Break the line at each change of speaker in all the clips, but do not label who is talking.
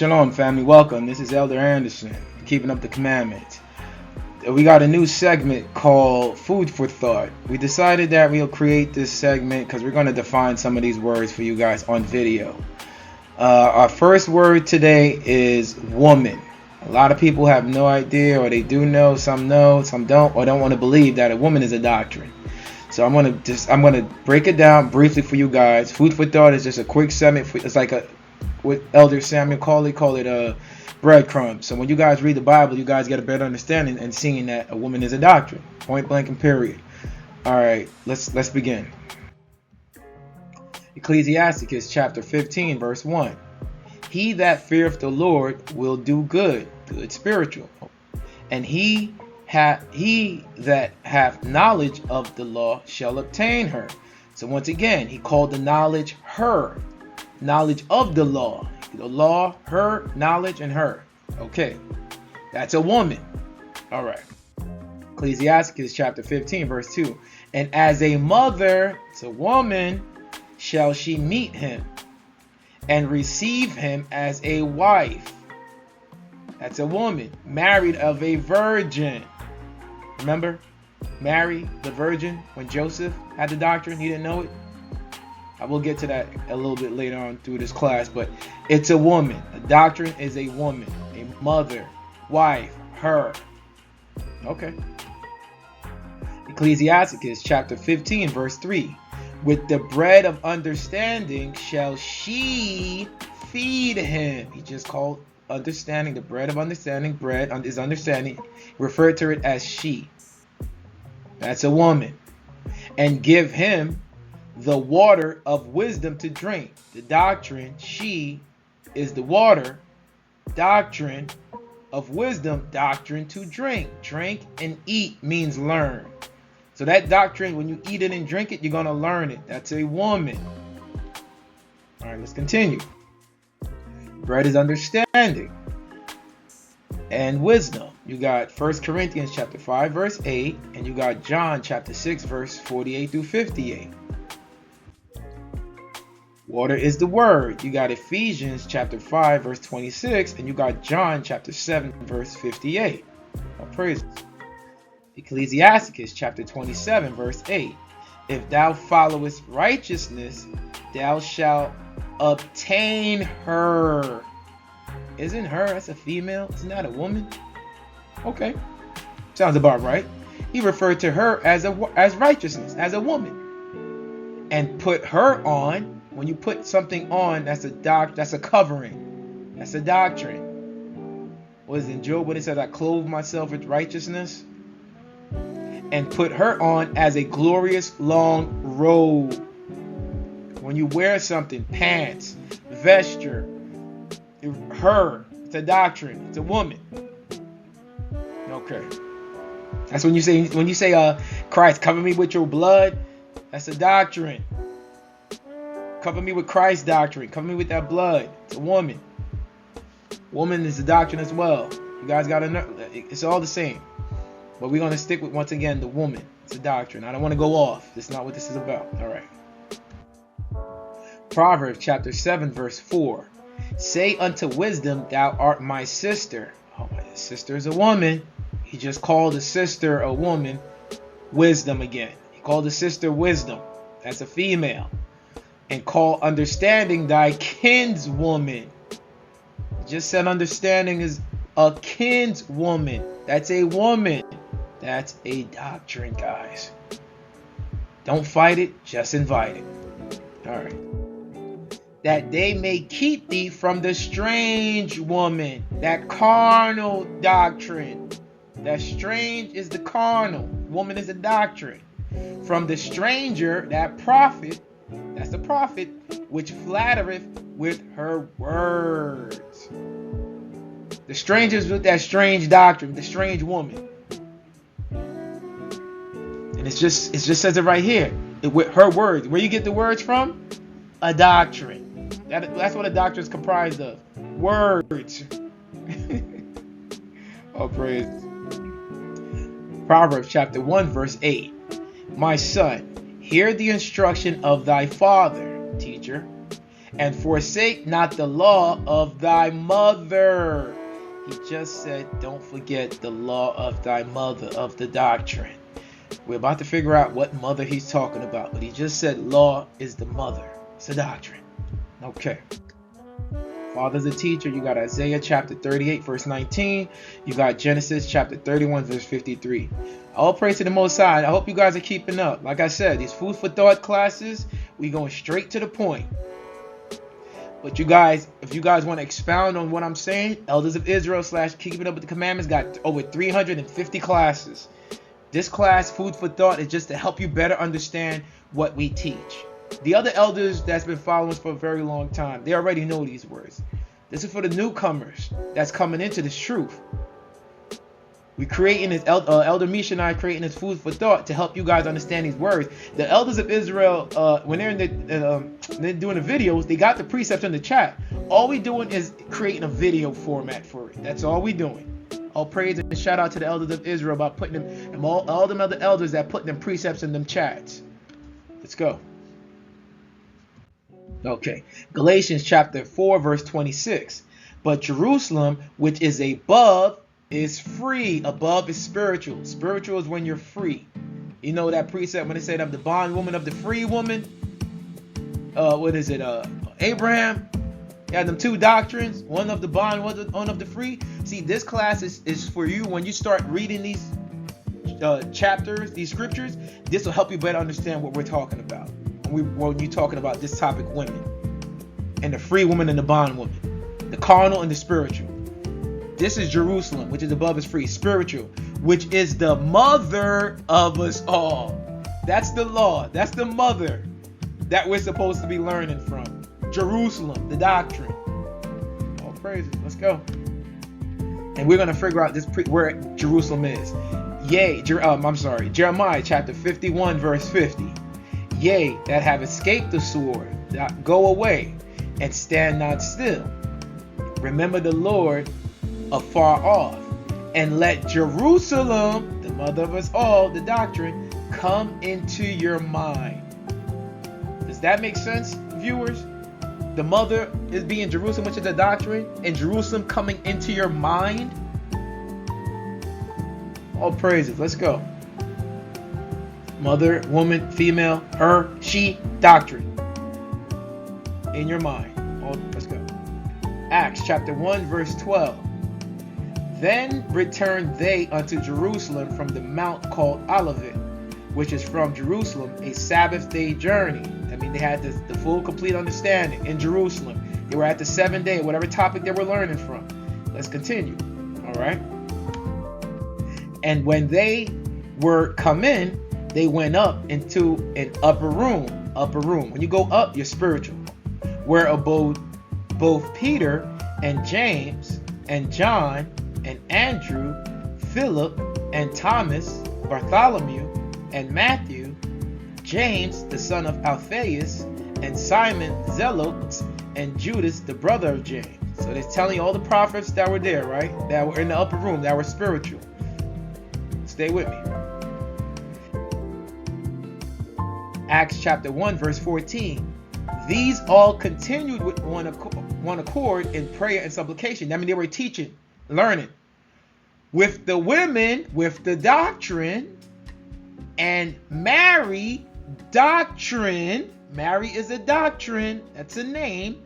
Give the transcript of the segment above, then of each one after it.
Shalom, family. Welcome. This is Elder Anderson, keeping up the commandments. We got a new segment called Food for Thought. We decided that we'll create this segment because we're going to define some of these words for you guys on video. Our first word today is woman. A lot of people have no idea, or they do know, some don't, or don't want to believe that a woman is a doctrine. So I'm gonna break it down briefly for you guys. Food for Thought is just a quick segment. It's like what Elder Samuel call it breadcrumbs. So when you guys read the Bible, you guys get a better understanding and seeing that a woman is a doctrine. Point blank and period. All right, let's begin. Ecclesiasticus chapter 15 verse 1. He that feareth the Lord will do good spiritual, and he that hath knowledge of the law shall obtain her. So once again, he called the knowledge her. Knowledge of the law, her, knowledge, and her. Okay, that's a woman. All right. Ecclesiasticus chapter 15 verse 2. And as a mother, it's a woman, shall she meet him and receive him as a wife. That's a woman, married of a virgin. Remember, Mary the virgin, when Joseph had the doctrine, he didn't know it. I will get to that a little bit later on through this class, but it's a woman. A doctrine is a woman, a mother, wife, her. Okay. Ecclesiasticus chapter 15 verse 3. With the bread of understanding shall she feed him. He just called understanding the bread of understanding. Bread is understanding. Referred to it as she. That's a woman. And give him the water of wisdom to drink. The doctrine, she, is the water. Doctrine of wisdom, doctrine to drink. Drink and eat means learn. So that doctrine, when you eat it and drink it, you're going to learn it. That's a woman. All right, let's continue. Bread is understanding and wisdom. You got 1 Corinthians chapter 5 verse 8, and you got John chapter 6 verse 48 through 58. Water is the word. You got Ephesians chapter 5 verse 26, and you got John chapter 7 verse 58. All praises. Ecclesiasticus chapter 27 verse 8. If thou followest righteousness, thou shalt obtain her. Isn't her? That's a female. Isn't that a woman? Okay. Sounds about right. He referred to her as righteousness, as a woman. And put her on. When you put something on, that's a covering. That's a doctrine. What is in Job when it says, I clothe myself with righteousness? And put her on as a glorious long robe. When you wear something, pants, vesture, her, it's a doctrine. It's a woman. Okay. That's when you say Christ, cover me with your blood. That's a doctrine. Cover me with Christ's doctrine. Cover me with that blood. It's a woman. Woman is a doctrine as well. You guys got to know. It's all the same. But we're going to stick with, once again, the woman. It's a doctrine. I don't want to go off. That's not what this is about. All right. Proverbs chapter 7 verse 4. Say unto wisdom, thou art my sister. Oh, my sister is a woman. He just called a sister a woman. Wisdom again. He called a sister wisdom. That's a female. And call understanding thy kinswoman. Just said understanding is a kinswoman. That's a woman. That's a doctrine, guys. Don't fight it, just invite it. All right. That they may keep thee from the strange woman. That carnal doctrine. That strange is the carnal. Woman is a doctrine. From the stranger, that prophet. That's the prophet, which flattereth with her words. The strangers with that strange doctrine, the strange woman. And it just says it right here. With her words. Where you get the words from? A doctrine. That's what a doctrine is comprised of. Words. Oh, praise. Proverbs chapter 1 verse 8. My son, hear the instruction of thy father, teacher, and forsake not the law of thy mother. He just said, don't forget the law of thy mother, of the doctrine. We're about to figure out what mother he's talking about, but he just said law is the mother. It's a doctrine. Okay. Father's a teacher. You got Isaiah chapter 38 verse 19. You got Genesis chapter 31 verse 53. All praise to the Most High. I hope you guys are keeping up. Like I said, these food for thought classes, we going straight to the point. But you guys, if you guys want to expound on what I'm saying, Elders of Israel / Keeping Up with the Commandments got over 350 classes. This class, Food for Thought, is just to help you better understand what we teach. The other elders that's been following us for a very long time, they already know these words. This is for the newcomers that's coming into this truth. We creating this, Elder Misha and I creating this Food for Thought to help you guys understand these words. The Elders of Israel, when they're they're doing the videos, they got the precepts in the chat. All we doing is creating a video format for it. That's all we doing. All praise and shout out to the Elders of Israel about putting them, and all them other elders that put them precepts in them chats. Let's go. Okay, Galatians chapter 4 verse 26. But Jerusalem, which is above, is free. Above is spiritual. Spiritual is when you're free. You know that precept when they say of the bondwoman of the free woman. What is it? Abraham. You had them two doctrines, one of the bond, one of the free. See, this class is for you when you start reading these chapters, these scriptures. This will help you better understand what we're talking about when you're talking about this topic, women, and the free woman and the bond woman, the carnal and the spiritual. This is Jerusalem, which is above is free, spiritual, which is the mother of us all. That's the law. That's the mother that we're supposed to be learning from. Jerusalem, the doctrine. All praises. Let's go. And we're going to figure out where Jerusalem is. Jeremiah chapter 51 verse 50. Yea, that have escaped the sword, that go away and stand not still. Remember the Lord afar off, and let Jerusalem, the mother of us all, the doctrine, come into your mind. Does that make sense, viewers? The mother is being Jerusalem, which is the doctrine, and Jerusalem coming into your mind. All praises. Let's go. Mother, woman, female, her, she, doctrine. In your mind. Let's go. Acts chapter 1 verse 12. Then returned they unto Jerusalem from the mount called Olivet, which is from Jerusalem a Sabbath day journey. I mean, they had the full complete understanding in Jerusalem. They were at the 7th day, whatever topic they were learning from. Let's continue. All right. And when they were come in, they went up into an upper room. When you go up, you're spiritual. Where abode both Peter and James and John and Andrew, Philip and Thomas, Bartholomew and Matthew, James the son of Alphaeus, and Simon Zealot, and Judas the brother of James. So they're telling you all the prophets that were there, right? That were in the upper room, that were spiritual. Stay with me. Acts chapter 1 verse 14. These all continued with one accord in prayer and supplication. I mean, they were teaching, learning. With the women, with the doctrine, and Mary, doctrine. Mary is a doctrine. That's a name.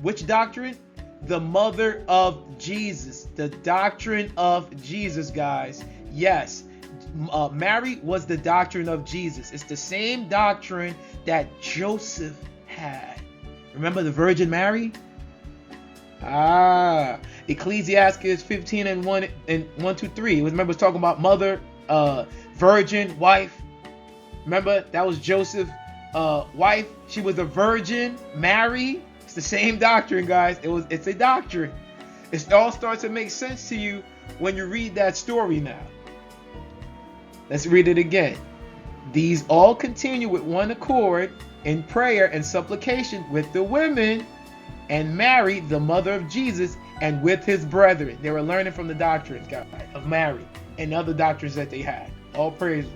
Which doctrine? The mother of Jesus. The doctrine of Jesus, guys. Yes. Mary was the doctrine of Jesus. It's the same doctrine that Joseph had. Remember the Virgin Mary? Ecclesiastes 15 and 1 to 3. Remember, it's talking about mother, virgin, wife. Remember, that was Joseph's wife. She was a virgin. Mary. It's the same doctrine, guys. It's a doctrine. It all starts to make sense to you when you read that story now. Let's read it again. These all continue with one accord in prayer and supplication with the women, and Mary, the mother of Jesus, and with his brethren. They were learning from the doctrines, guys, of Mary and other doctrines that they had. All praises.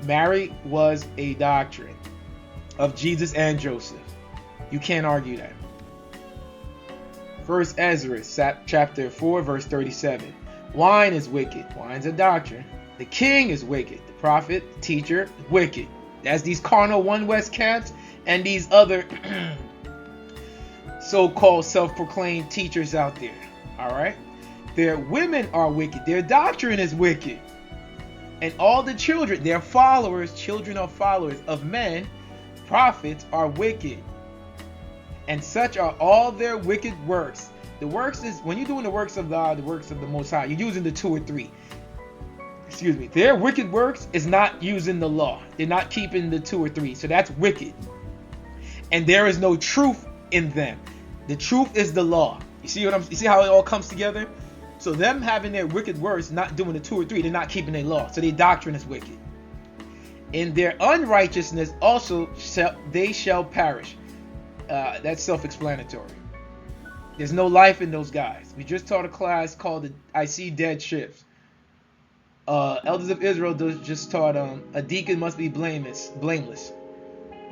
Mary was a doctrine of Jesus and Joseph. You can't argue that. First Ezra, chapter 4, verse 37. Wine is wicked. Wine's a doctrine. The king is wicked. The prophet, the teacher, wicked. That's these carnal One West camps and these other so-called self-proclaimed teachers out there. All right? Their women are wicked. Their doctrine is wicked. And all the children, their followers, children or followers of men, prophets, are wicked. And such are all their wicked works. The works is, when you're doing the works of God, the works of the Most High, you're using the 2 or 3. Excuse me. Their wicked works is not using the law. They're not keeping the 2 or 3. So that's wicked. And there is no truth in them. The truth is the law. You see how it all comes together? So them having their wicked works, not doing the 2 or 3, they're not keeping their law. So their doctrine is wicked. In their unrighteousness also they shall perish. That's self-explanatory. There's no life in those guys. We just taught a class called I See Dead Ships. Elders of Israel just taught a deacon must be blameless.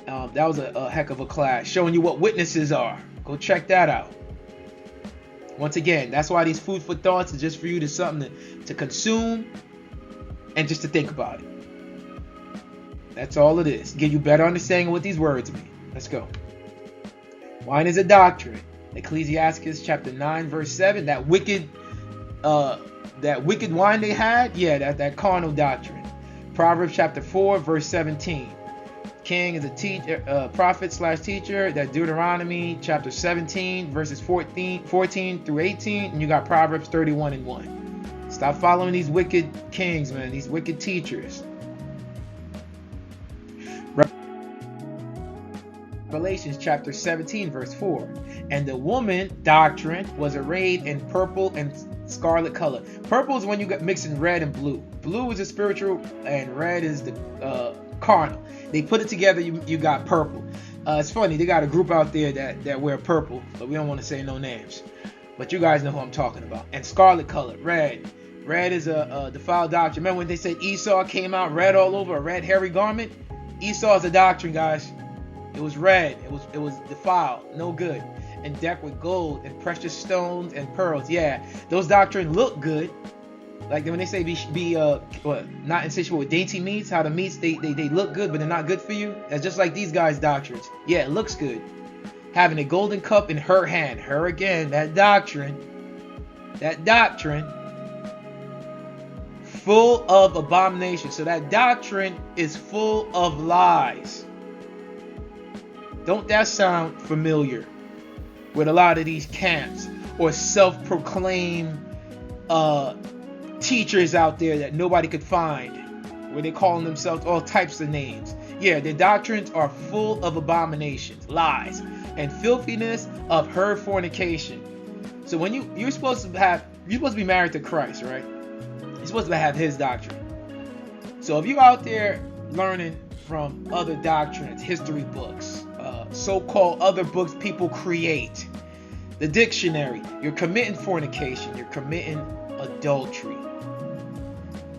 That was a heck of a class, showing you what witnesses are. Go check that out. Once again, that's why these food for thoughts is just for you to something to consume and just to think about it. That's all it is. Give you better understanding of what these words mean. Let's go. Wine is a doctrine. Ecclesiastes chapter 9 verse 7. That wicked wine they had, yeah, that carnal doctrine. Proverbs chapter 4 verse 17. King is a teacher, prophet / teacher. That Deuteronomy chapter 17 verses 14 through 18, and you got Proverbs 31 and 1. Stop following these wicked kings, man. These wicked teachers. Revelations chapter 17 verse 4. And the woman doctrine was arrayed in purple and scarlet color. Purple is when you got mixing red and blue. Blue is the spiritual and red is the carnal. They put it together, you got purple. It's funny, they got a group out there that wear purple, but we don't want to say no names. But you guys know who I'm talking about. And scarlet color, red. Red is a defiled doctrine. Remember when they said Esau came out red all over, a red hairy garment? Esau is a doctrine, guys. It was red. It was defiled, no good. And decked with gold and precious stones and pearls. Yeah, those doctrines look good. Like when they say be not insatiable with dainty meats, how the meats they look good, but they're not good for you. That's just like these guys' doctrines. Yeah, it looks good. Having a golden cup in her hand. Her again, that doctrine, full of abomination. So that doctrine is full of lies. Don't that sound familiar with a lot of these camps or self-proclaimed teachers out there that nobody could find, where they calling themselves all types of names? Yeah, their doctrines are full of abominations, lies, and filthiness of her fornication. So when you're supposed to be married to Christ, right? You're supposed to have his doctrine. So if you're out there learning from other doctrines, history books, so-called other books people create, the dictionary, you're committing fornication, you're committing adultery,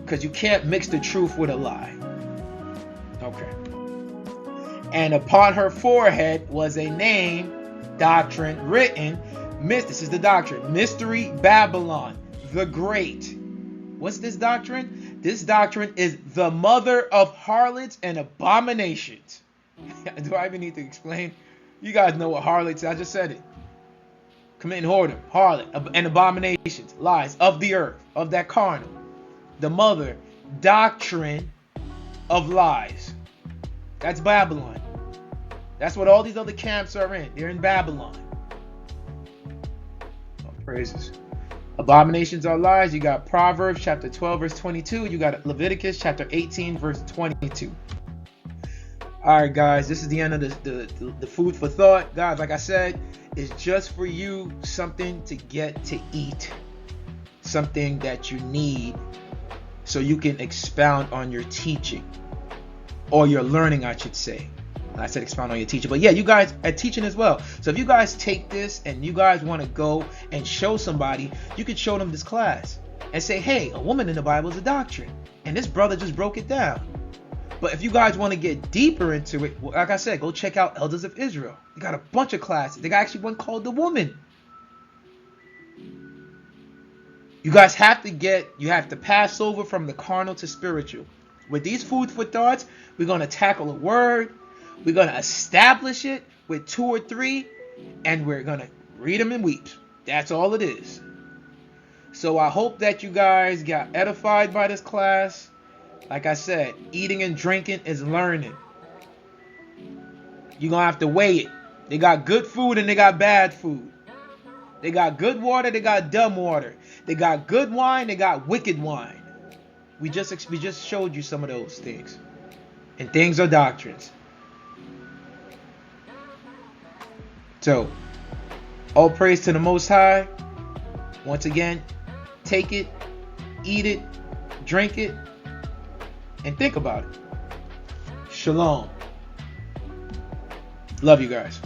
because you can't mix the truth with a lie. Okay. And upon her forehead was a name, doctrine written. This is the doctrine. Mystery Babylon the Great. What's this doctrine? This doctrine is the mother of harlots and abominations. Do I even need to explain? You guys know what harlots is. I just said it. Committing whoredom, harlot, and abominations, lies of the earth, of that carnal. The mother doctrine of lies. That's Babylon. That's what all these other camps are in. They're in Babylon. Oh, praises. Abominations are lies. You got Proverbs chapter 12 verse 22. You got Leviticus chapter 18 verse 22. Alright guys, this is the end of the food for thought. Guys, like I said, it's just for you something to get to eat. Something that you need so you can expound on your teaching. Or your learning, I should say. I said expound on your teaching. But yeah, you guys are teaching as well. So if you guys take this and you guys want to go and show somebody, you could show them this class. And say, hey, a woman in the Bible is a doctrine. And this brother just broke it down. But if you guys want to get deeper into it, like I said, go check out Elders of Israel. They got a bunch of classes. They got actually one called The Woman. You guys have to pass over from the carnal to spiritual. With these food for thoughts, we're going to tackle a word. We're going to establish it with 2 or 3, and we're going to read them in weeps. That's all it is. So I hope that you guys got edified by this class. Like I said, eating and drinking is learning. You're going to have to weigh it. They got good food and they got bad food. They got good water, they got dumb water. They got good wine, they got wicked wine. We just showed you some of those things. And things are doctrines. So, all praise to the Most High. Once again, take it, eat it, drink it, and think about it. Shalom. Love you guys.